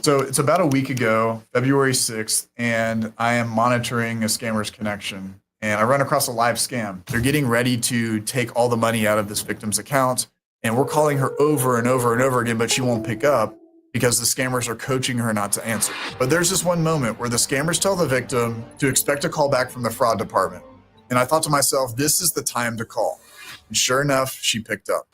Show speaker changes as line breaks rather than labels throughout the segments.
So it's about a week ago, February 6th, and I am monitoring a scammer's connection. And I run across a live scam. They're getting ready to take all the money out of this victim's account. And we're calling her over and over and over again, but she won't pick up because the scammers are coaching her not to answer. But there's this one moment where the scammers tell the victim to expect a call back from the fraud department. And I thought to myself, this is the time to call. And sure enough, she picked up.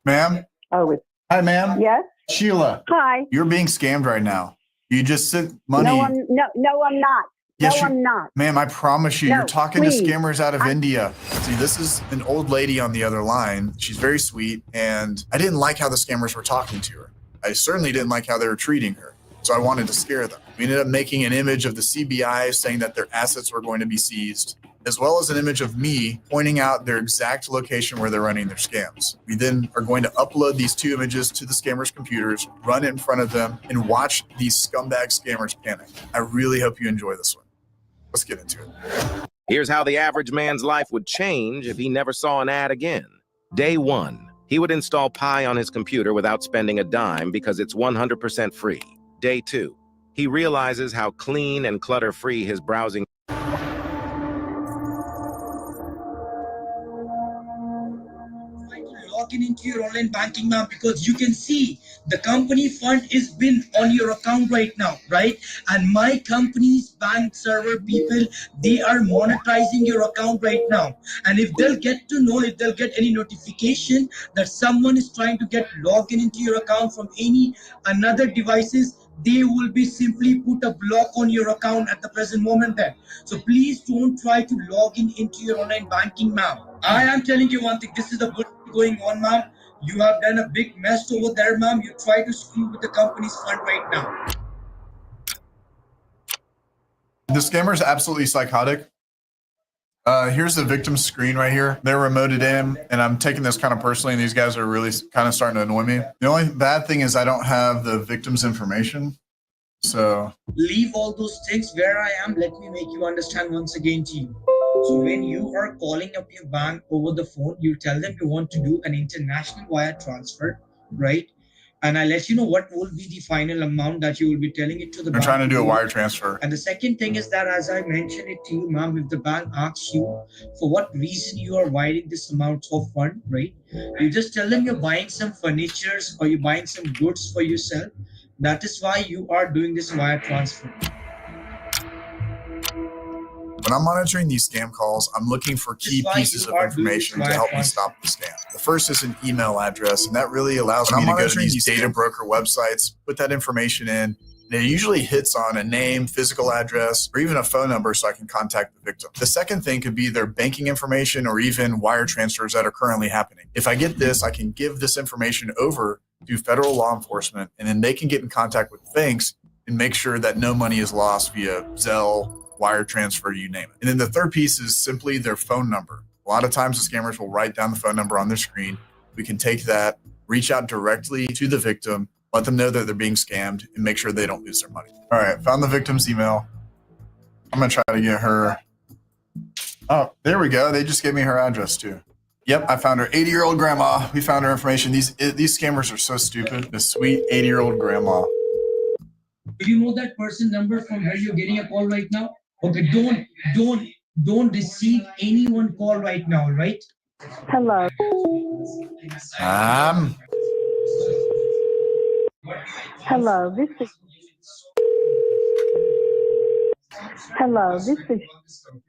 Ma'am?
Oh,
Hi, ma'am.
yes.
Sheila.
Hi.
You're being scammed right now. You just sent money.
No, I'm not.
Yes,
I'm not.
Ma'am, I promise you,
No,
you're talking
please.
to scammers out of India. See, this is an old lady on the other line. She's very sweet, and I didn't like how the scammers were talking to her. I certainly didn't like how they were treating her, so I wanted to scare them. We ended up making an image of the CBI saying that their assets were going to be seized, as well as an image of me pointing out their exact location where they're running their scams. We then are going to upload these two images to the scammers' computers, run it in front of them, and watch these scumbag scammers panic. I really hope you enjoy this one. Let's get into it.
Here's how the average man's life would change if he never saw an ad again. Day 1, he would install Pi on his computer without spending a dime because it's 100% free. Day 2, he realizes how clean and clutter-free his browsing
login into your online banking now, because you can see the company fund is been on your account right now, right? And my company's bank server people, they are monetizing your account right now. And if they'll get to know, if they'll get any notification that someone is trying to get login into your account from any another devices, they will be simply put a block on your account at the present moment then. So please don't try to log in into your online banking, ma'am. I am telling you one thing, this is the good going on, ma'am. You have done a big mess over there, ma'am. You try to screw with the company's fund right now.
The scammer is absolutely psychotic. Here's the victim's screen right here. They're remoted in, and I'm taking this kind of personally, and these guys are really kind of starting to annoy me. The only bad thing is I don't have the victim's information. So
leave all those things where I am. Let me make you understand once again to you. So when you are calling up your bank over the phone, you tell them you want to do an international wire transfer, right? And I let you know what will be the final amount that you will be telling it to the bank.
I'm trying to do a wire transfer.
And the second thing is that, as I mentioned it to you, ma'am, if the bank asks you for what reason you are wiring this amount of fund, right? You just tell them you're buying some furnitures or you're buying some goods for yourself. That is why you are doing this wire transfer.
When I'm monitoring these scam calls, I'm looking for key pieces of information to help me stop the scam. The first is an email address, and that really allows me to go to these data broker websites, put that information in, and it usually hits on a name, physical address, or even a phone number so I can contact the victim. The second thing could be their banking information or even wire transfers that are currently happening. If I get this, I can give this information over to federal law enforcement, and then they can get in contact with banks and make sure that no money is lost via Zelle, wire transfer, you name it. And then the third piece is simply their phone number. A lot of times the scammers will write down the phone number on their screen. We can take that, reach out directly to the victim, let them know that they're being scammed, and make sure they don't lose their money. All right, found the victim's email. I'm gonna try to get her. Oh, there we go. They just gave me her address too. Yep, I found her 80-year-old grandma. We found her information. These scammers are so stupid. The sweet 80-year-old grandma.
Do you know that person number from where you're getting a call right now? Okay, don't receive anyone call right now, right?
Hello. Hello, this is. Hello, this is.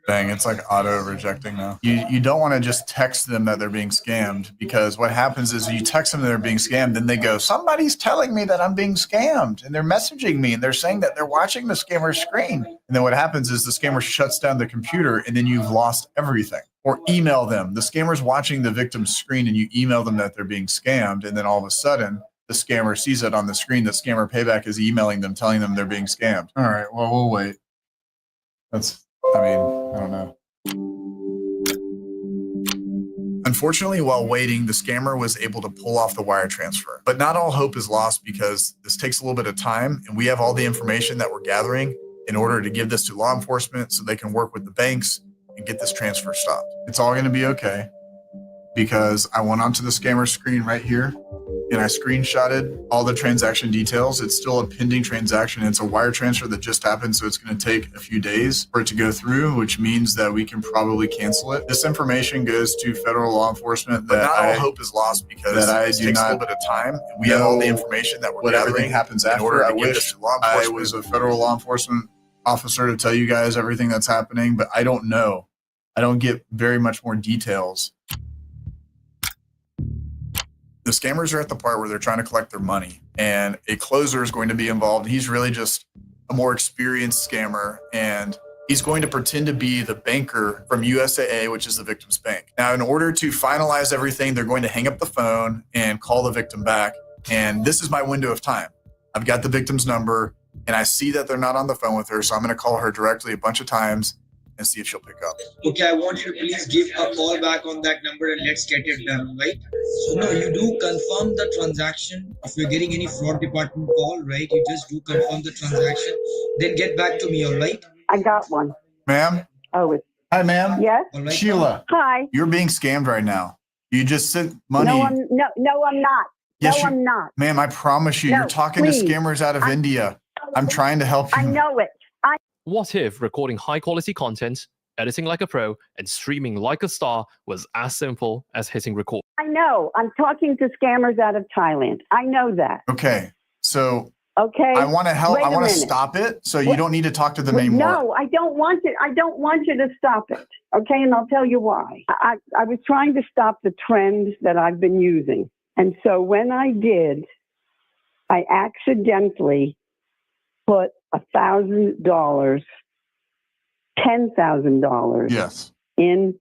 Dang, it's like auto rejecting now. You don't want to just text them that they're being scammed, because what happens is you text them that they're being scammed, then they go, somebody's telling me that I'm being scammed, and they're messaging me and they're saying that they're watching the scammer's screen. And then what happens is the scammer shuts down the computer and then you've lost everything. Or email them. The scammer's watching the victim's screen and you email them that they're being scammed, and then all of a sudden the scammer sees it on the screen. The scammer payback is emailing them, telling them they're being scammed. All right, well, we'll wait. I don't know. Unfortunately, while waiting, the scammer was able to pull off the wire transfer. But not all hope is lost, because this takes a little bit of time, and we have all the information that we're gathering in order to give this to law enforcement so they can work with the banks and get this transfer stopped. It's all going to be okay, because I went onto the scammer screen right here and I screenshotted all the transaction details. It's still a pending transaction. It's a wire transfer that just happened, so it's going to take a few days for it to go through, which means that we can probably cancel it. This information goes to federal law enforcement. But not all hope is lost because that I do not. A little bit of time. We have all the information that we're gathering. Everything happens after. I wish I was a federal law enforcement officer to tell you guys everything that's happening, but I don't know. I don't get very much more details. The scammers are at the part where they're trying to collect their money, and a closer is going to be involved. He's really just a more experienced scammer, and he's going to pretend to be the banker from USAA, which is the victim's bank. Now, in order to finalize everything, they're going to hang up the phone and call the victim back. And this is my window of time. I've got the victim's number, and I see that they're not on the phone with her, so I'm going to call her directly a bunch of times and see if she'll pick up.
Okay, I want you to please give a call back on that number and let's get it done, right? So no, you do confirm the transaction. If you're getting any fraud department call, right, you just do confirm the transaction. Then get back to me, all right?
I got one.
Ma'am?
Oh, it's,
Hi, ma'am.
yes?
All right,
Sheila,
Hi.
you're being scammed right now. You just sent money.
No, I'm not.
Yes,
I'm not.
Ma'am, I promise you,
No,
you're talking
please.
to scammers out of India. I'm trying to help you.
I know it.
What if recording high-quality content, editing like a pro, and streaming like a star was as simple as hitting record?
I know. I'm talking to scammers out of Thailand. I know that.
Okay, so
Okay.
I want to help.
Wait a
I want to
minute.
stop it, so you
What?
don't need to talk to them anymore.
No, I don't want you. I don't want you to stop it. Okay, and I'll tell you why. I was trying to stop the trend that I've been using, and so when I did, I accidentally put $1,000, $10,000
Yes.
in,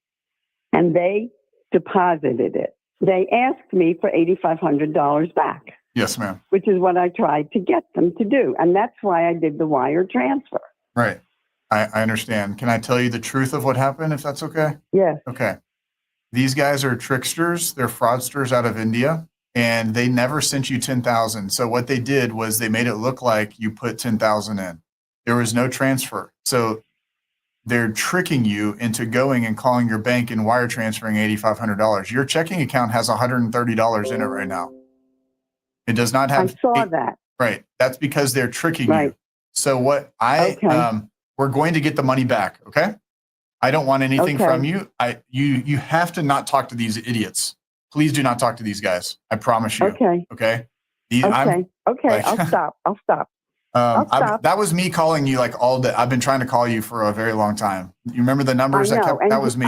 and they deposited it. They asked me for $8,500 back,
Yes, ma'am.
which is what I tried to get them to do, and that's why I did the wire transfer.
Right. I understand. Can I tell you the truth of what happened, if that's okay?
Yes.
Okay. These guys are tricksters. They're fraudsters out of India, and they never sent you 10,000. So what they did was they made it look like you put 10,000 in. There was no transfer. So they're tricking you into going and calling your bank and wire transferring $8,500. Your checking account has $130 in it right now. It does not
I
have.
saw that.
Right. That's because they're tricking you.
Right.
So what we're going to get the money back. Okay. I don't want anything
Okay.
from you. You have to not talk to these idiots. Please do not talk to these guys. I promise you.
Okay.
Okay.
Okay.
like-
I'll stop. I'll stop. I'll stop.
That was me calling you like all day. I've been trying to call you for a very long time. You remember the numbers?
I know, and
That was me.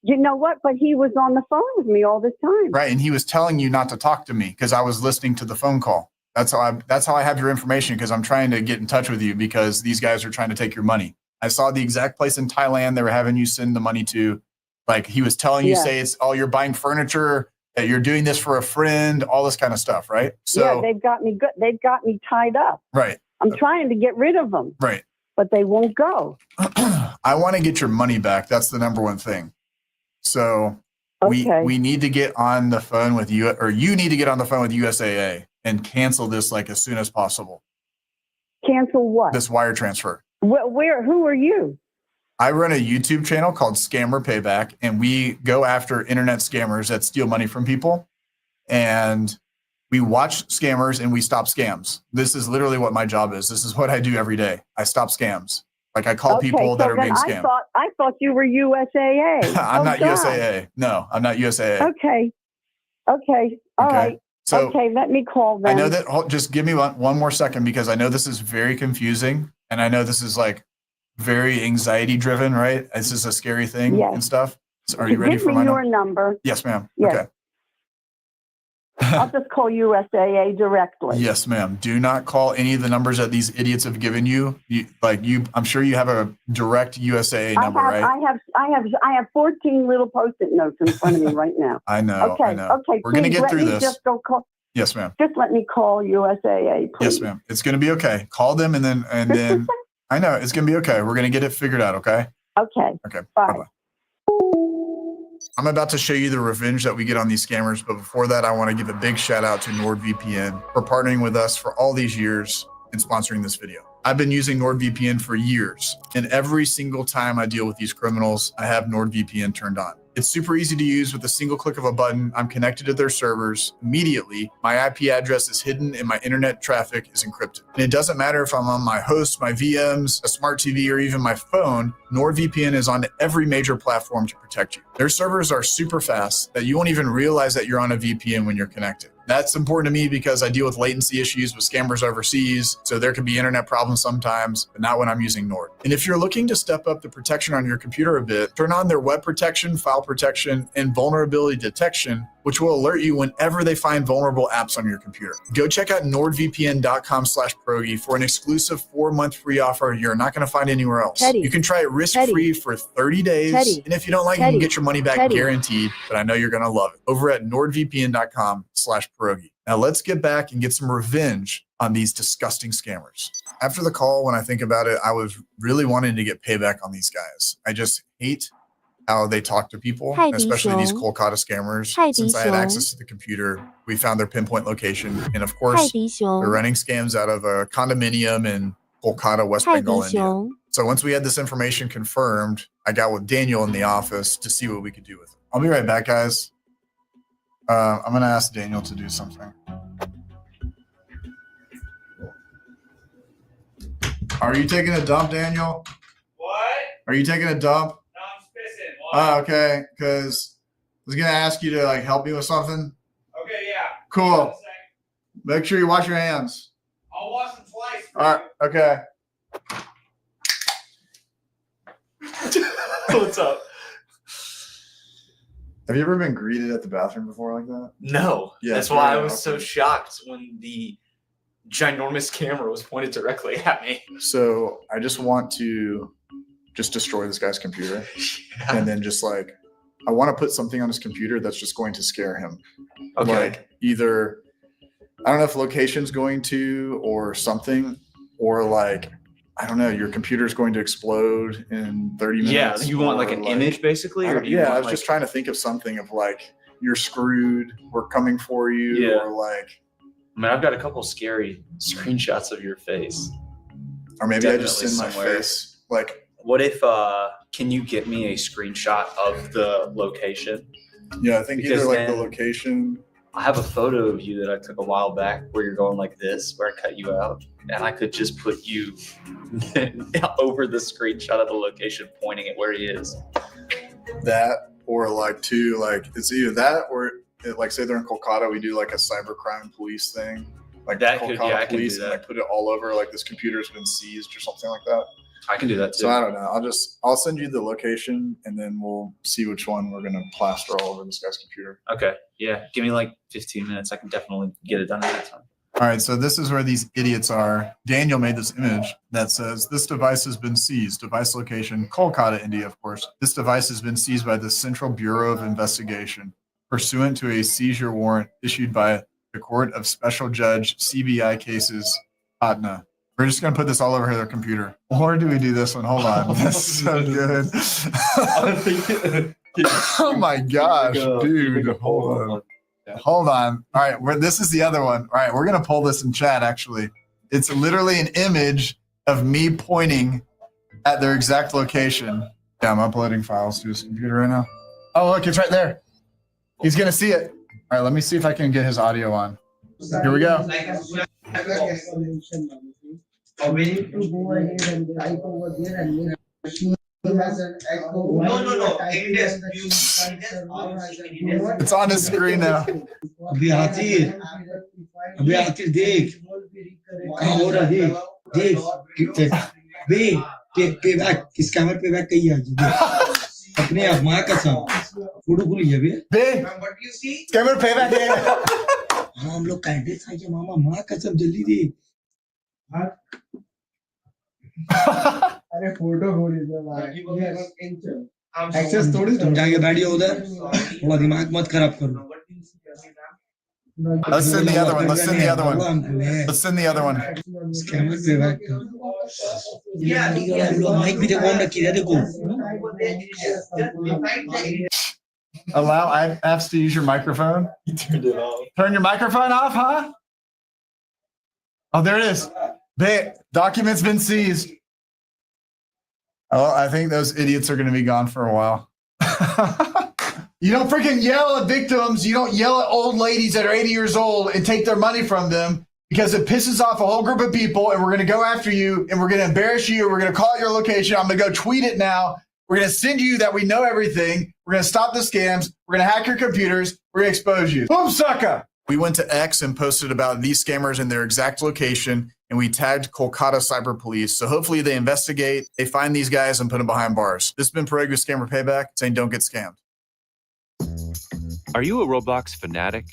You know what? But he was on the phone with me all the time.
Right. And he was telling you not to talk to me because I was listening to the phone call. That's how I have your information, because I'm trying to get in touch with you because these guys are trying to take your money. I saw the exact place in Thailand they were having you send the money to. Like he was telling you, say it's, oh, you're buying furniture, that you're doing this for a friend, all this kind of stuff. Right. So
Yeah, they've got me good. They've got me tied up.
right.
I'm trying to get rid of them,
Right.
but they won't go.
I want to get your money back. That's the number one thing. So
Okay.
we need to get on the phone with you, or you need to get on the phone with USAA and cancel this like as soon as possible.
Cancel what?
This wire transfer.
Where? Who are you?
I run a YouTube channel called Scammer Payback, and we go after internet scammers that steal money from people. And we watch scammers and we stop scams. This is literally what my job is. This is what I do every day. I stop scams. Like I call people that are being scammed.
I thought you were USAA.
I'm not
God.
USAA. No, I'm not USAA.
Okay. Okay. All
Okay.
right.
So
Okay. Let me call them.
I know that, just give me one more second, because I know this is very confusing. And I know this is like very anxiety driven, right? This is a scary thing
Yes.
and stuff. So are you ready
Give
for
me
my
your
number?
number.
Yes, ma'am.
Yes.
Okay.
I'll just call USAA directly.
Yes, ma'am. Do not call any of the numbers that these idiots have given you. I'm sure you have a direct USAA number, right?
I have 14 little Post-it notes in front of me right now.
I know.
Okay.
I know.
Okay.
We're going to
please
get through
let me
this.
Just go call.
Yes, ma'am.
Just let me call USAA, please.
Yes, ma'am. It's going to be okay. Call them and then I know it's going to be okay. We're going to get it figured out. Okay.
Okay.
Okay.
Bye.
Bye-bye. I'm about to show you the revenge that we get on these scammers. But before that, I want to give a big shout out to NordVPN for partnering with us for all these years and sponsoring this video. I've been using NordVPN for years, and every single time I deal with these criminals, I have NordVPN turned on. It's super easy to use with a single click of a button. I'm connected to their servers immediately. My IP address is hidden and my internet traffic is encrypted. And it doesn't matter if I'm on my host, my VMs, a smart TV, or even my phone, NordVPN is on every major platform to protect you. Their servers are super fast that you won't even realize that you're on a VPN when you're connected. That's important to me because I deal with latency issues with scammers overseas, so there can be internet problems sometimes, but not when I'm using Nord. And if you're looking to step up the protection on your computer a bit, turn on their web protection, file protection, and vulnerability detection, which will alert you whenever they find vulnerable apps on your computer. Go check out nordvpn.com/Progi for an exclusive 4-month free offer you're not going to find anywhere else.
Teddy.
You can try it risk-free for 30 days,
Teddy.
and if you don't like it, you can get your money back guaranteed, but I know you're going to love it. Over at nordvpn.com/Progi. Now let's get back and get some revenge on these disgusting scammers. After the call, when I think about it, I was really wanting to get payback on these guys. I just hate how they talk to people, especially these Kolkata scammers. Since I had access to the computer, we found their pinpoint location. And of course, they're running scams out of a condominium in Kolkata, West Bengal, India. So once we had this information confirmed, I got with Daniel in the office to see what we could do with it. I'll be right back, guys. I'm going to ask Daniel to do something. Are you taking a dump, Daniel?
What?
Are you taking a dump?
No, I'm spissing.
Oh, okay. Because I was going to ask you to like help me with something.
Okay, yeah.
Cool. Make sure you wash your hands.
I'll wash them twice.
All right. Okay.
What's up?
Have you ever been greeted at the bathroom before like that?
No.
Yeah,
that's why I was so shocked when the ginormous camera was pointed directly at me.
So I just want to just destroy this guy's computer.
Yeah.
And then just like, I want to put something on his computer that's just going to scare him.
Okay.
Like either, I don't know if location's going to or something, or like, I don't know, your computer's going to explode in 30 minutes.
Yeah, you want like an image basically? Or do you
I
want,
was just trying to think of something of like, you're screwed, we're coming for you,
Yeah.
or like.
I mean, I've got a couple scary screenshots of your face.
Or maybe I just
Definitely
send my
somewhere.
face. Like,
What if, can you get me a screenshot of the location?
yeah, I think
Because
either like the
then-
location.
I have a photo of you that I took a while back where you're going like this, where I cut you out. And I could just put you over the screenshot of the location pointing at where he is.
That, or like two, like it's either that or it, like say they're in Kolkata, we do like a cybercrime police thing. Like
That
Kolkata
could- yeah, I can
police
do
and
that.
like put it all over like this computer's been seized or something like that.
I can do that too.
So I don't know. I'll send you the location and then we'll see which one we're gonna plaster all over this guy's computer.
Okay. Yeah. Give me like 15 minutes. I can definitely get it done at that time.
All right, so this is where these idiots are. Daniel made this image that says, this device has been seized. Device location, Kolkata, India, of course. This device has been seized by the Central Bureau of Investigation, pursuant to a seizure warrant issued by the Court of Special Judge CBI Cases, Patna. We're just going to put this all over their computer. Or do we do this one? Hold on. That's so good. Oh my gosh, dude. Hold on. Hold on. All right, this is the other one. All right, we're gonna pull this in chat. Actually, it's literally an image of me pointing at their exact location. Yeah, I'm uploading files to his computer right now. Oh, look, it's right there. He's gonna see it. All right, let me see if I can get his audio on. Here we go.
No.
It's on his screen now.
अभी आती देख कहाँ हो रहा देख पे back इस camera पे बैक कहीं आ जी अपने आप माँ कसम फोटो खुल गया बे
Big. Camera payback.
हाँ हम लोग कैंडल खाइए मामा माँ कसम जल्दी दे
अरे फोटो हो रही है
एक्सेस थोड़ी तुम जाके बैठिए उधर थोड़ा दिमाग मत खराब करो
Let's send the other one. Let's send the other one. Let's send the other one.
Camera पे बैक माइक भी देखो ऑन रखी है देखो
Allow apps to use your microphone.
You turned it off.
Turn your microphone off, huh? Oh, there it is. Documents been seized. Oh, I think those idiots are going to be gone for a while.
You don't freaking yell at victims. You don't yell at old ladies that are 80 years old and take their money from them because it pisses off a whole group of people, and we're going to go after you, and we're going to embarrass you. We're going to call out your location. I'm going to go tweet it now. We're going to send you that we know everything. We're going to stop the scams. We're going to hack your computers. We're going to expose you. Boom, sucker.
We went to X and posted about these scammers and their exact location, and we tagged Kolkata Cyber Police. So hopefully they investigate, they find these guys and put them behind bars. This has been Perego Scammer Payback, saying don't get scammed.
Are you a Roblox fanatic?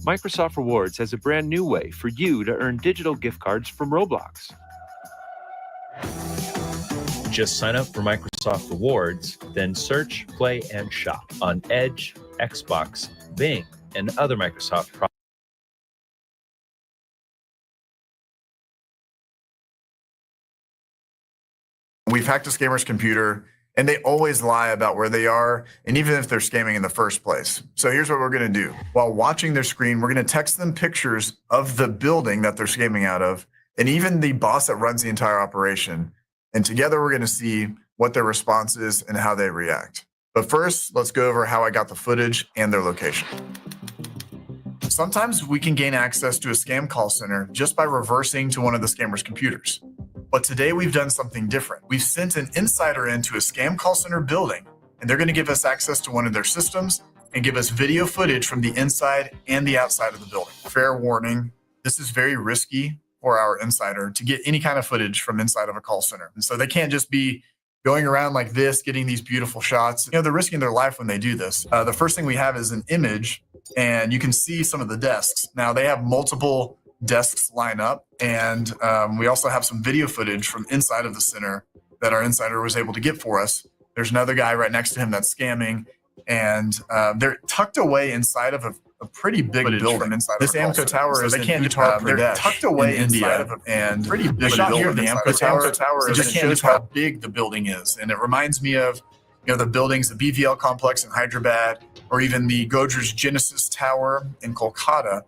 Microsoft Rewards has a brand new way for you to earn digital gift cards from Roblox.
Just sign up for Microsoft Rewards, then search, play, and shop on Edge, Xbox, Bing, and other Microsoft products.
We've hacked a scammer's computer, and they always lie about where they are, and even if they're scamming in the first place. So here's what we're going to do. While watching their screen, we're going to text them pictures of the building that they're scamming out of, and even the boss that runs the entire operation. And together we're going to see what their response is and how they react. But first, let's go over how I got the footage and their location. Sometimes we can gain access to a scam call center just by reversing to one of the scammer's computers. But today we've done something different. We've sent an insider into a scam call center building, and they're going to give us access to one of their systems and give us video footage from the inside and the outside of the building. Fair warning, this is very risky for our insider to get any kind of footage from inside of a call center. And so they can't just be going around like this, getting these beautiful shots. You know, they're risking their life when they do this. The first thing we have is an image, and you can see some of the desks. Now they have multiple desks line up, and we also have some video footage from inside of the center that our insider was able to get for us. There's another guy right next to him that's scamming, and they're tucked away inside of a pretty big building. Inside this Amco Tower is they can't Uttar Pradesh. They're tucked away in India, and pretty big shot here of the Amco Tower. It just shows how big the building is, and it reminds me of the buildings, the BVL complex in Hyderabad, or even the Godrej Genesis Tower in Kolkata.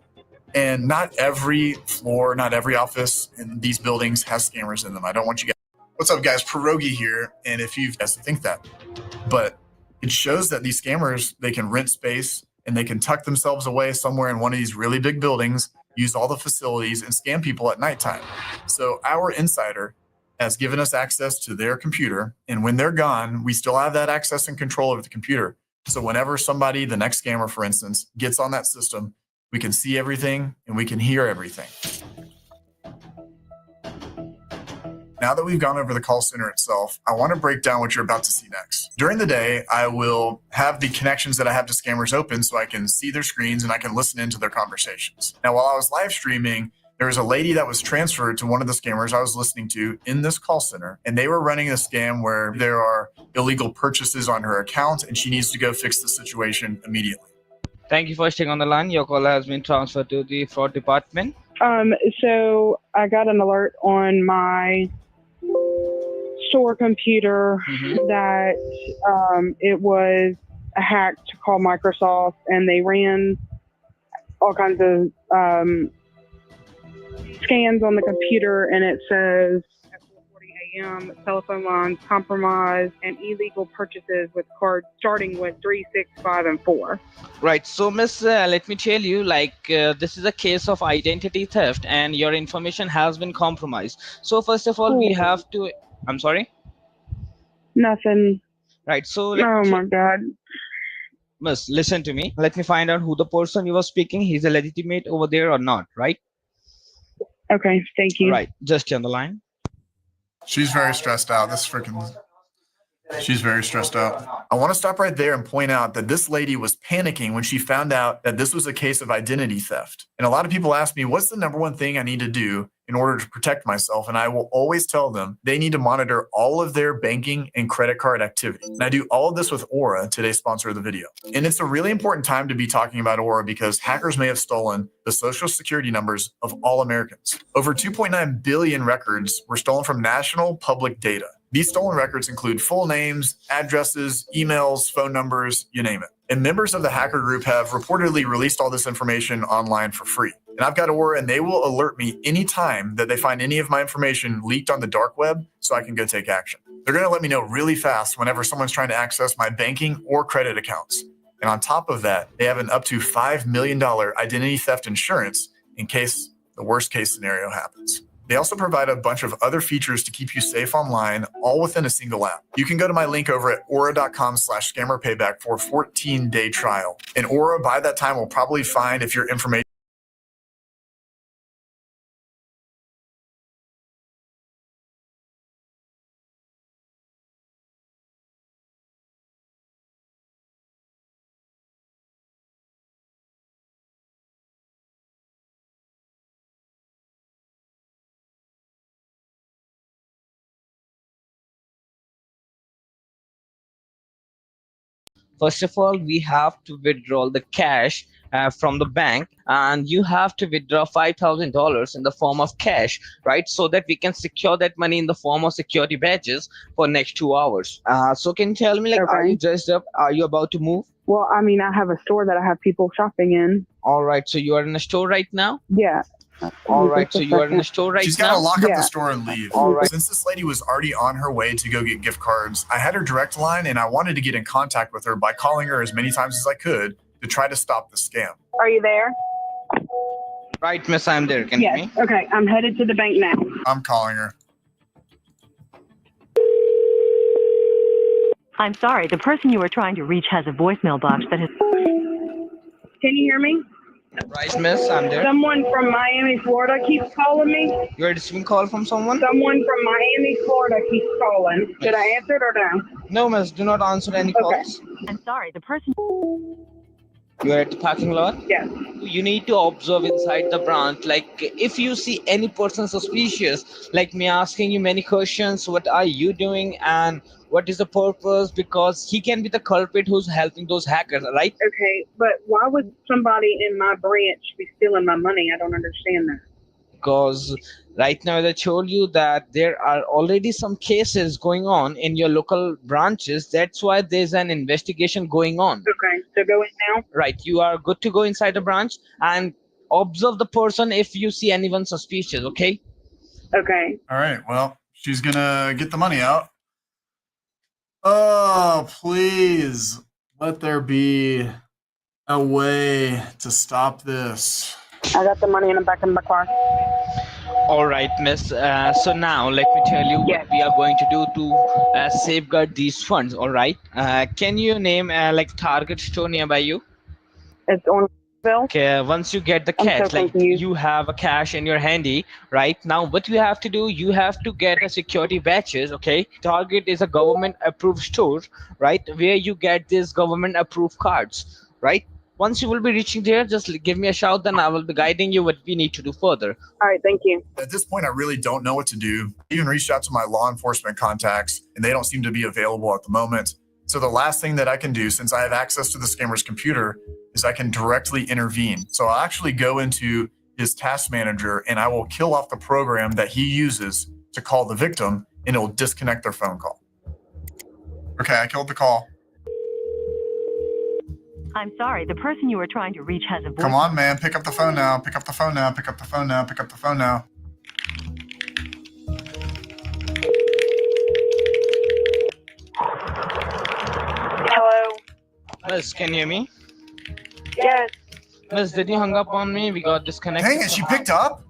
And not every floor, not every office in these buildings has scammers in them. I don't want you guys. What's up, guys? Pierogi here. And if you guys think that, but it shows that these scammers, they can rent space and they can tuck themselves away somewhere in one of these really big buildings, use all the facilities, and scam people at nighttime. So our insider has given us access to their computer. And when they're gone, we still have that access and control over the computer. So whenever somebody, the next scammer, for instance, gets on that system, we can see everything and we can hear everything. Now that we've gone over the call center itself, I want to break down what you're about to see next. During the day, I will have the connections that I have to scammers open so I can see their screens and I can listen into their conversations. Now, while I was live streaming, there was a lady that was transferred to one of the scammers I was listening to in this call center, and they were running a scam where there are illegal purchases on her account and she needs to go fix the situation immediately.
Thank you for staying on the line. Your call has been transferred to the fraud department.
So I got an alert on my store computer that it was a hack to call Microsoft, and they ran all kinds of scans on the computer, and it says at 4:40 a.m. telephone lines compromised and illegal purchases with cards starting with 3, 6, 5, and 4.
Right. So, Miss, let me tell you, this is a case of identity theft, and your information has been compromised. So, first of all, we have to. I'm sorry.
Nothing.
Right. So.
Oh my God.
Miss, listen to me. Let me find out who the person you were speaking. He's a legitimate over there or not, right?
Okay, thank you.
Right, just on the line.
She's very stressed out. She's very stressed out. I want to stop right there and point out that this lady was panicking when she found out that this was a case of identity theft. And a lot of people ask me, what's the number one thing I need to do in order to protect myself? And I will always tell them they need to monitor all of their banking and credit card activity. And I do all of this with Aura, today's sponsor of the video. And it's a really important time to be talking about Aura because hackers may have stolen the social security numbers of all Americans. Over 2.9 billion records were stolen from national public data. These stolen records include full names, addresses, emails, phone numbers, you name it. And members of the hacker group have reportedly released all this information online for free. And I've got Aura, and they will alert me anytime that they find any of my information leaked on the dark web so I can go take action. They're going to let me know really fast whenever someone's trying to access my banking or credit accounts. And on top of that, they have an up to $5 million identity theft insurance in case the worst case scenario happens. They also provide a bunch of other features to keep you safe online, all within a single app. You can go to my link over at aura.com/scammerpayback for a 14-day trial. And Aura, by that time, will probably find if your information
First of all, we have to withdraw the cash from the bank, and you have to withdraw $5,000 in the form of cash, right? So that we can secure that money in the form of security badges for next 2 hours. So can you tell me, like, are you dressed up? Are you about to move?
Well, I mean, I have a store that I have people shopping in.
All right. So you are in a store right now?
Yeah.
All right. So you are in a store right now?
She's got to lock up
Yeah.
the store and leave.
All right.
Since this lady was already on her way to go get gift cards, I had her direct line and I wanted to get in contact with her by calling her as many times as I could to try to stop the scam.
Are you there?
Right, miss, I'm there. Can you hear
Yes.
me?
Okay, I'm headed to the bank now.
I'm calling her.
I'm sorry, the person you are trying to reach has a voicemail box that has...
Can you hear me?
Right, miss, I'm there.
Someone from Miami, Florida keeps calling me.
You're receiving call from someone?
Someone from Miami, Florida keeps calling. Should I answer it or no?
No, miss, do not answer any
Okay.
calls.
I'm sorry, the person...
You are at the parking lot?
Yes.
You need to observe inside the branch, like if you see any person suspicious, like me asking you many questions, what are you doing and what is the purpose, because he can be the culprit who's helping those hackers, right?
Okay, but why would somebody in my branch be stealing my money? I don't understand that.
Because right now, as I told you, that there are already some cases going on in your local branches. That's why there's an investigation going on.
Okay, so go in now.
Right, you are good to go inside the branch and observe the person if you see anyone suspicious, okay?
Okay.
All right. Well, she's going to get the money out. Oh, please let there be a way to stop this.
I got the money in the back of my car.
All right, miss. So now let me tell you what we are going to do to safeguard these funds, all right? Can you name like Target store nearby you?
It's on bill.
Okay, once you get the cash, like you have a cash in your handy, right? Now what you have to do, you have to get a security badges, okay? Target is a government approved store, right? Where you get these government approved cards, right? Once you will be reaching there, just give me a shout, then I will be guiding you what we need to do further.
All right, thank you.
At this point, I really don't know what to do. I even reached out to my law enforcement contacts, and they don't seem to be available at the moment. So the last thing that I can do, since I have access to the scammer's computer, is I can directly intervene. So I'll actually go into his task manager, and I will kill off the program that he uses to call the victim, and it will disconnect their phone call. Okay, I killed the call.
I'm sorry, the person you are trying to reach has a voice...
Come on, man. Pick up the phone now. Pick up the phone now. Pick up the phone now. Pick up the phone now.
Hello.
Miss, can you hear me?
Yes.
Miss, did you hang up on me? We got disconnected.
Dang it, she picked up?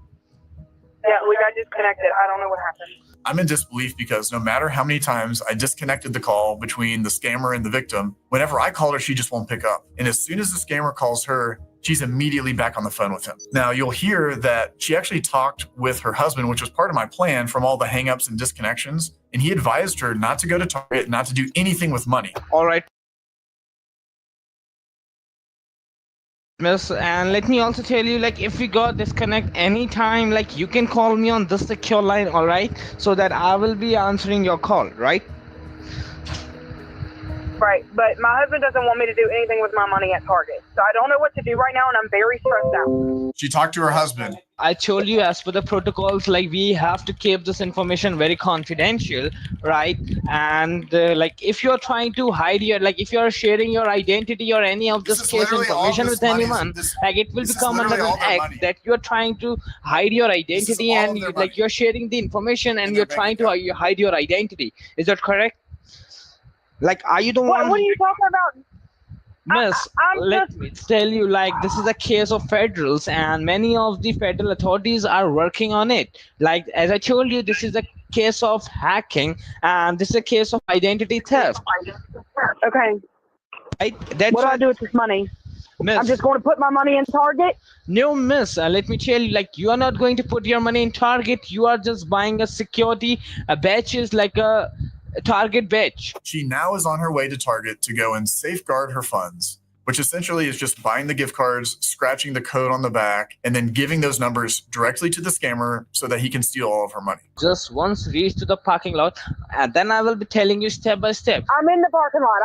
Yeah, we got disconnected. I don't know what happened.
I'm in disbelief because no matter how many times I disconnected the call between the scammer and the victim, whenever I call her, she just won't pick up. And as soon as the scammer calls her, she's immediately back on the phone with him. Now, you'll hear that she actually talked with her husband, which was part of my plan from all the hangups and disconnections. And he advised her not to go to Target, not to do anything with money.
All right. Miss, and let me also tell you, like, if we got disconnect anytime, like, you can call me on this secure line, all right? So that I will be answering your call, right?
Right, but my husband doesn't want me to do anything with my money at Target. So I don't know what to do right now, and I'm very stressed out.
She talked to her husband.
I told you, as per the protocols, like, we have to keep this information very confidential, right? And like, if you're trying to hide your, like, if you're sharing your identity or any of this case information with anyone, like, it will become another act that you're trying to hide your identity, and like, you're sharing the information and you're trying to hide your identity. Is that correct? Like, are you the one?
What are you talking about?
Miss, let me tell you, like, this is a case of federals, and many of the federal authorities are working on it. Like, as I told you, this is a case of hacking, and this is a case of identity theft.
Okay.
Right? That's
What do I do with this money?
Miss,
I'm just going to put my money in Target?
no, miss, let me tell you, like, you are not going to put your money in Target. You are just buying a security, a badge, like a Target badge.
She now is on her way to Target to go and safeguard her funds, which essentially is just buying the gift cards, scratching the code on the back, and then giving those numbers directly to the scammer so that he can steal all of her money.
Just once reach to the parking lot, and then I will be telling you step by step.
I'm in the parking lot.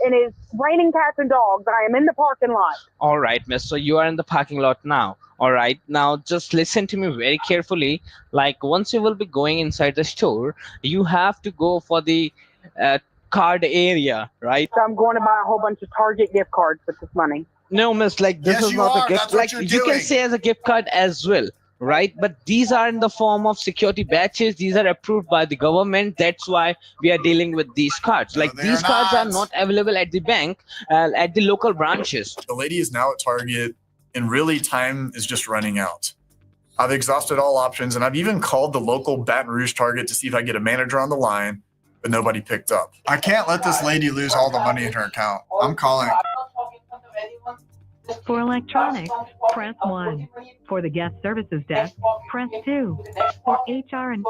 And it's raining cats and dogs. I am in the parking lot.
All right, miss. So you are in the parking lot now. All right. Now just listen to me very carefully. Like, once you will be going inside the store, you have to go for the card area, right?
So I'm going to buy a whole bunch of Target gift cards with this money.
No, miss. Like, this is not a gift. Like, you can say as a gift card as well. Right, but these are in the form of security badges. These are approved by the government. That's why we are dealing with these cards. Like, these cards are not available at the bank, at the local branches.
The lady is now at Target, and really time is just running out. I've exhausted all options, and I've even called the local Baton Rouge Target to see if I get a manager on the line, but nobody picked up. I can't let this lady lose all the money in her account. I'm calling.
For electronics, press 1. For the guest services desk, press 2. For HR and...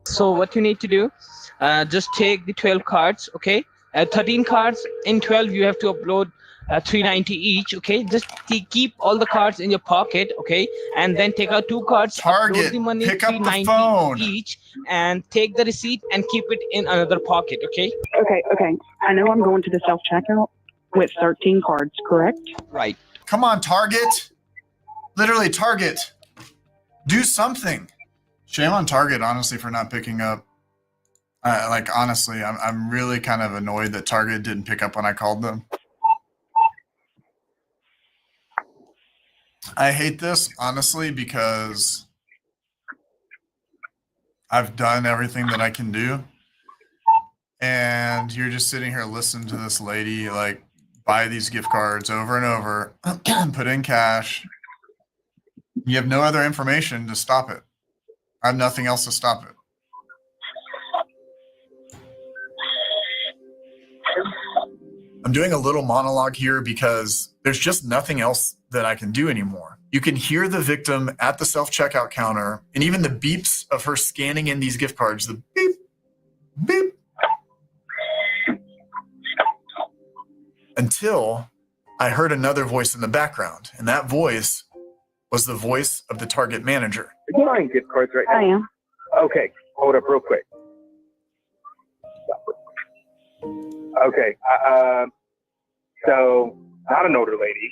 So what you need to do, just take the 12 cards, okay? 13 cards. In 12, you have to upload $3.90 each, okay? Just keep all the cards in your pocket, okay? And then take out 2 cards,
Target,
upload the money,
pick up the
$3.90
phone.
each, and take the receipt and keep it in another pocket, okay?
Okay. I know I'm going to the self-checkout with 13 cards, correct?
Right.
Come on, Target. Literally, Target. Do something. Shame on Target, honestly, for not picking up. Honestly, I'm really kind of annoyed that Target didn't pick up when I called them. I hate this, honestly, because I've done everything that I can do. And you're just sitting here listening to this lady, like, buy these gift cards over and over, put in cash. You have no other information to stop it. I have nothing else to stop it. I'm doing a little monologue here because there's just nothing else that I can do anymore. You can hear the victim at the self-checkout counter and even the beeps of her scanning in these gift cards, the beep, beep. Until I heard another voice in the background, and that voice was the voice of the Target manager.
Are you buying gift cards right now?
I am.
Okay, hold up real quick. Okay, so not an older lady.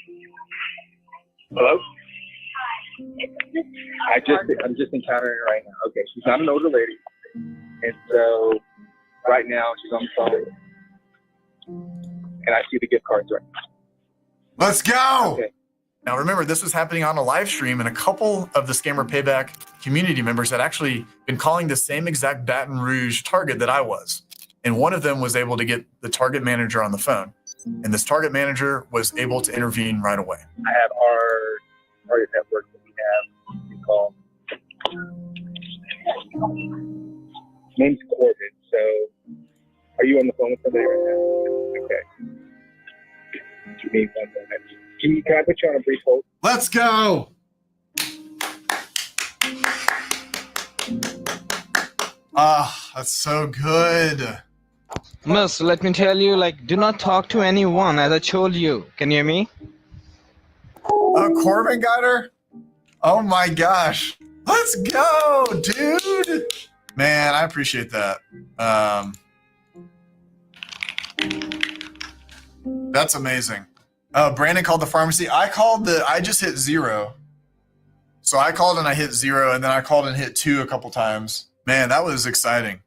Hello? I'm just encountering her right now. Okay, she's not an older lady, and so right now she's on the phone, and I see the gift cards right now.
Let's go.
Okay.
Now remember, this was happening on a live stream, and a couple of the Scammer Payback community members had actually been calling the same exact Baton Rouge Target that I was. And one of them was able to get the Target manager on the phone. And this Target manager was able to intervene right away.
I have our Target network that we have. We call. Name's Corbin. So, are you on the phone with somebody right now? Okay. Give me 1 moment. Can I put you on a brief hold?
Let's go. That's so good.
Miss, let me tell you, like, do not talk to anyone, as I told you. Can you hear me?
Corbin got her? Oh my gosh. Let's go, dude. Man, I appreciate that. That's amazing. Brandon called the pharmacy. I just hit 0. So I called and I hit 0, and then I called and hit 2 a couple times. Man, that was exciting.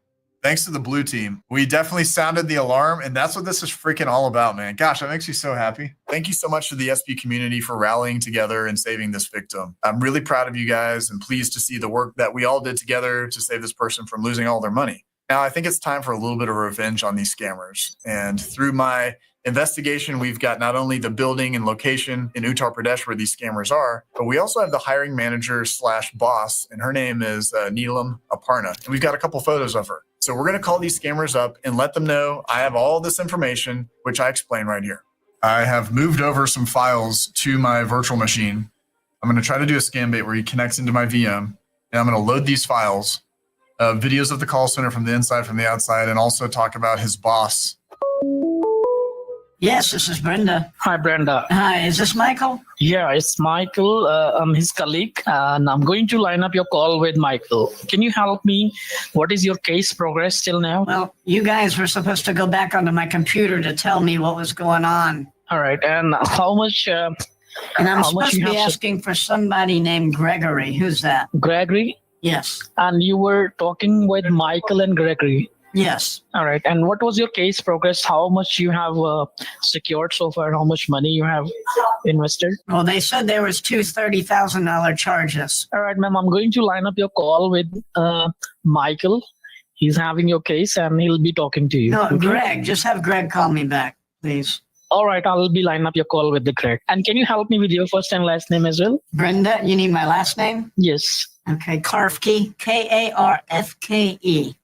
Thanks to the blue team. We definitely sounded the alarm, and that's what this is freaking all about, man. Gosh, that makes me so happy. Thank you so much to the SB community for rallying together and saving this victim. I'm really proud of you guys and pleased to see the work that we all did together to save this person from losing all their money. Now, I think it's time for a little bit of revenge on these scammers. And through my investigation, we've got not only the building and location in Uttar Pradesh where these scammers are, but we also have the hiring manager / boss, and her name is Neelam Aparna. And we've got a couple photos of her. So we're going to call these scammers up and let them know I have all this information, which I explain right here. I have moved over some files to my virtual machine. I'm going to try to do a scam bait where he connects into my VM, and I'm going to load these files, videos of the call center from the inside, from the outside, and also talk about his boss.
Yes, this is Brenda.
Hi, Brenda.
Hi, is this Michael?
Yeah, it's Michael. I'm his colleague, and I'm going to line up your call with Michael. Can you help me? What is your case progress till now?
Well, you guys were supposed to go back onto my computer to tell me what was going on.
All right, and how much?
And I'm supposed to be asking for somebody named Gregory. Who's that?
Gregory?
Yes.
And you were talking with Michael and Gregory?
Yes.
All right. And what was your case progress? How much you have secured so far? How much money you have invested?
Well, they said there was two $30,000 charges.
All right, ma'am. I'm going to line up your call with Michael. He's having your case and he'll be talking to you.
No,
okay?
Greg. Just have Greg call me back, please.
All right. I'll be lining up your call with the Greg. And can you help me with your first and last name as well?
Brenda, you need my last name?
Yes.
Okay. Karfke. Karfke.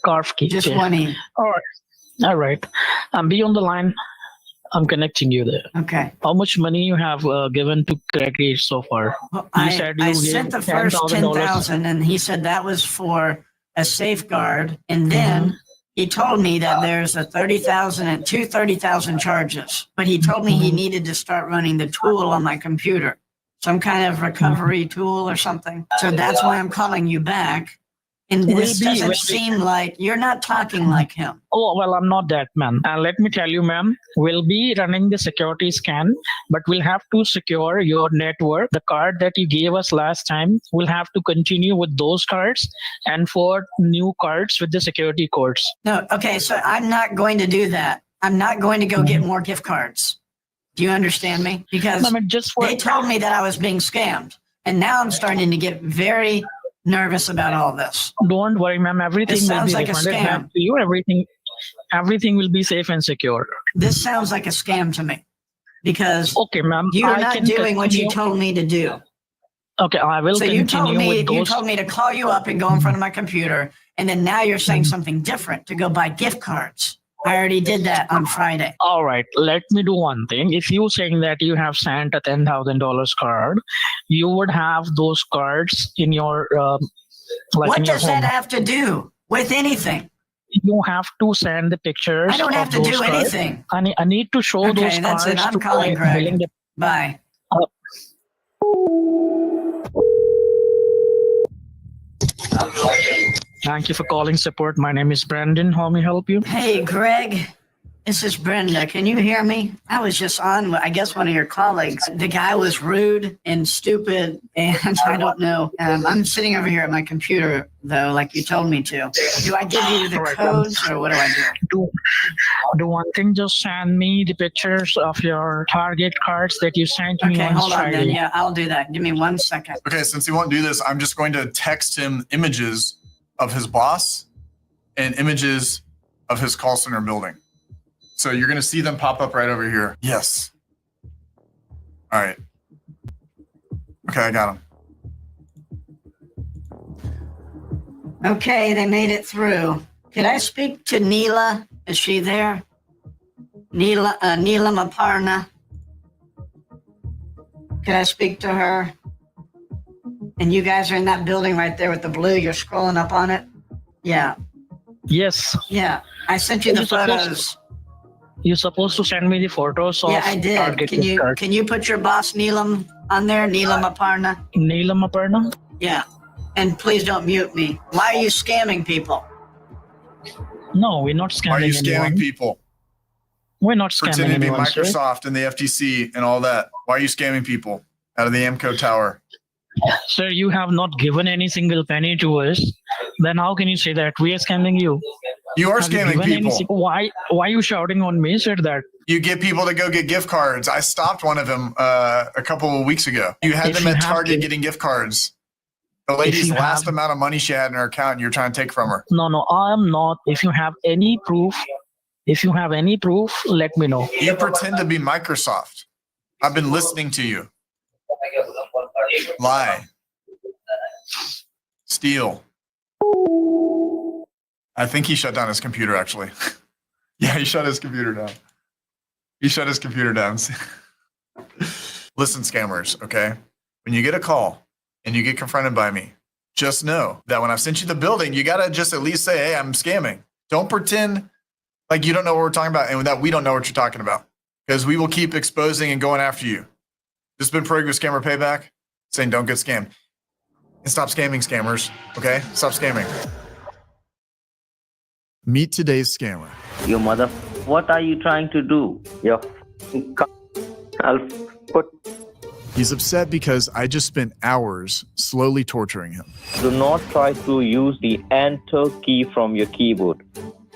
Karfke.
Just
okay.
one E.
All right. All right. Be on the line. I'm connecting you there.
Okay.
How much money you have given to Gregory so far?
Well,
You
I
said you
sent the first $10,000, and he said that was for a safeguard. And then he told me that there's a $30,000 and two $30,000 charges. But he told me he needed to start running the tool on my computer, some kind of recovery tool or something. So that's why I'm calling you back. And this doesn't seem like you're not talking like him.
Oh, well, I'm not that, man. And let me tell you, ma'am, we'll be running the security scan, but we'll have to secure your network. The card that you gave us last time, we'll have to continue with those cards and for new cards with the security codes.
No, okay, so I'm not going to do that. I'm not going to go get more gift cards. Do you understand me? Because they told me that I was being scammed. And now I'm starting to get very nervous about all this.
Don't worry, ma'am. Everything will be
like
refunded
a scam.
back to you. Everything will be safe and secure.
This sounds like a scam to me because
okay, ma'am,
you're not doing what you told me to do.
Okay, I will
so
continue
you told me to call you up and go in front of my computer, and then now you're saying something different to go buy gift cards. I already did that on Friday.
All right, let me do one thing. If you're saying that you have sent a $10,000 card, you would have those cards in your
what does that have to do with anything?
You have to send the pictures.
I don't have to do anything.
I need to show those cards.
Okay, that's it. I'm calling Greg. Bye.
Thank you for calling support. My name is Brandon. How may I help you?
Hey, Greg. This is Brenda. Can you hear me? I was just on, I guess, one of your colleagues. The guy was rude and stupid, and I don't know. I'm sitting over here at my computer, though, like you told me to. Do I give you the codes, or what do I do?
Do one thing. Just send me the pictures of your Target cards that you sent me on
hold on
Friday.
then. Yeah, I'll do that. Give me 1 second.
Okay, since he won't do this, I'm just going to text him images of his boss and images of his call center building. So you're going to see them pop up right over here. Yes. All right. Okay, I got them.
Okay, they made it through. Could I speak to Neela? Is she there? Neela Aparna. Could I speak to her? And you guys are in that building right there with the blue. You're scrolling up on it? Yeah.
Yes.
Yeah. I sent you the photos.
You're supposed to send me the photos of
I did.
Target
Can you put your boss Neelam on there? Neelam Aparna?
Neelam Aparna?
Yeah. And please don't mute me. Why are you scamming people?
No, we're not scamming
Why are you scamming
anyone.
people?
We're not scamming
Pretending to be
anyone, sir.
Microsoft and the FTC and all that. Why are you scamming people out of the Amco tower?
Sir, you have not given any single penny to us. Then how can you say that we are scamming you?
You are
Have you
scamming
given any
people.
why are you shouting on me? Said that.
You get people to go get gift cards. I stopped one of them a couple of weeks ago. You had
If
them
you
at
have
Target
to-
getting gift cards. The lady's
you
last
have-
amount of money she had in her account, you're trying to take from her.
No, I am not. If you have any proof, let me know.
You pretend to be Microsoft. I've been listening to you. Lie. Steal. I think he shut down his computer, actually. Yeah, he shut his computer down. Listen, scammers, okay? When you get a call and you get confronted by me, just know that when I've sent you the building, you got to just at least say, hey, I'm scamming. Don't pretend like you don't know what we're talking about and that we don't know what you're talking about, because we will keep exposing and going after you. This has been Prague with Scammer Payback, saying don't get scammed. And stop scamming, scammers, okay? Stop scamming. Meet today's scammer.
Your mother, what are you trying to do? I'll put.
He's upset because I just spent hours slowly torturing him.
Do not try to use the enter key from your keyboard.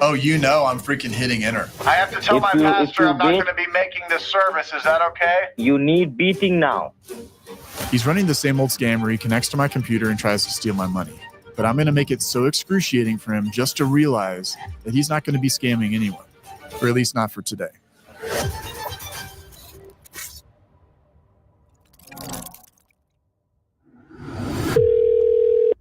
Oh, you know I'm freaking hitting enter.
I have to tell
If
my
you-
pastor
if you
I'm not
beat-
going to be making this service. Is that okay?
You need beating now.
He's running the same old scam where he connects to my computer and tries to steal my money. But I'm going to make it so excruciating for him just to realize that he's not going to be scamming anyone, or at least not for today.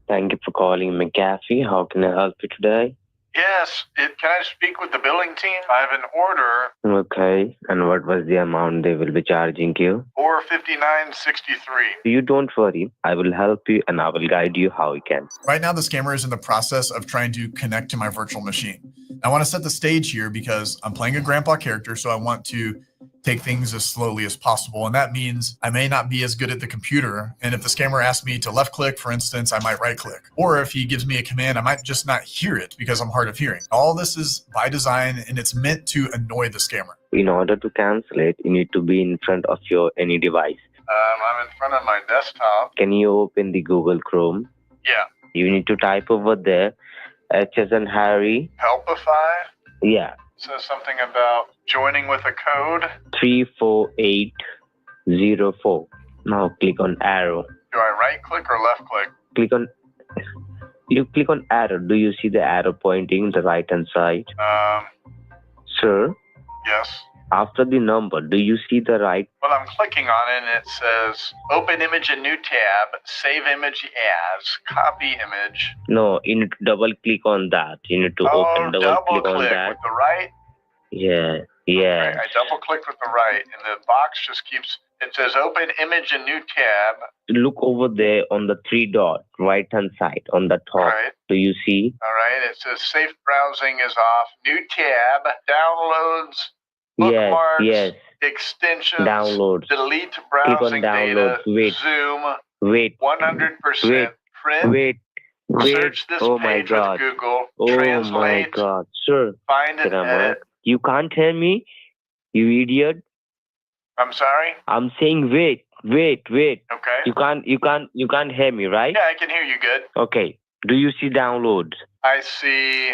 Thank you for calling McAfee. How can I help you today?
Yes. Can I speak with the billing team? I have an order.
Okay. And what was the amount they will be charging you?
$459.63.
You don't worry. I will help you and I will guide you how you can.
Right now, the scammer is in the process of trying to connect to my virtual machine. I want to set the stage here because I'm playing a grandpa character, so I want to take things as slowly as possible. And that means I may not be as good at the computer. And if the scammer asks me to left click, for instance, I might right click. Or if he gives me a command, I might just not hear it because I'm hard of hearing. All this is by design and it's meant to annoy the scammer.
In order to cancel it, you need to be in front of your any device.
I'm in front of my desktop.
Can you open the Google Chrome?
Yeah.
You need to type over there, H as in Harry.
Helpify?
Yeah.
Says something about joining with a code.
34804. Now click on arrow.
Do I right click or left click?
You click on arrow. Do you see the arrow pointing the right hand side? Sir,
Yes.
after the number, do you see the right?
Well, I'm clicking on it and it says open image in new tab, save image as, copy image.
No, you need to double click on that. You need to open double click on that.
with the right.
Yeah, yeah.
I double click with the right and the box just keeps, it says open image in new tab.
Look over there on the three dot, right hand side on the top.
Right.
Do you see?
All right. It says safe browsing is off. New tab, downloads,
Yes,
bookmarks,
yes.
extensions,
Downloads.
delete
Click on
browsing data,
downloads. Wait,
zoom,
wait,
100%,
wait,
print,
wait.
search this
Oh my
page with
God.
Google,
Oh my
translate,
God. Sir,
find and
Rama,
edit.
you can't hear me? You idiot.
I'm sorry?
I'm saying wait.
Okay.
You can't hear me, right?
Yeah, I can hear you good.
Okay. Do you see downloads?
I see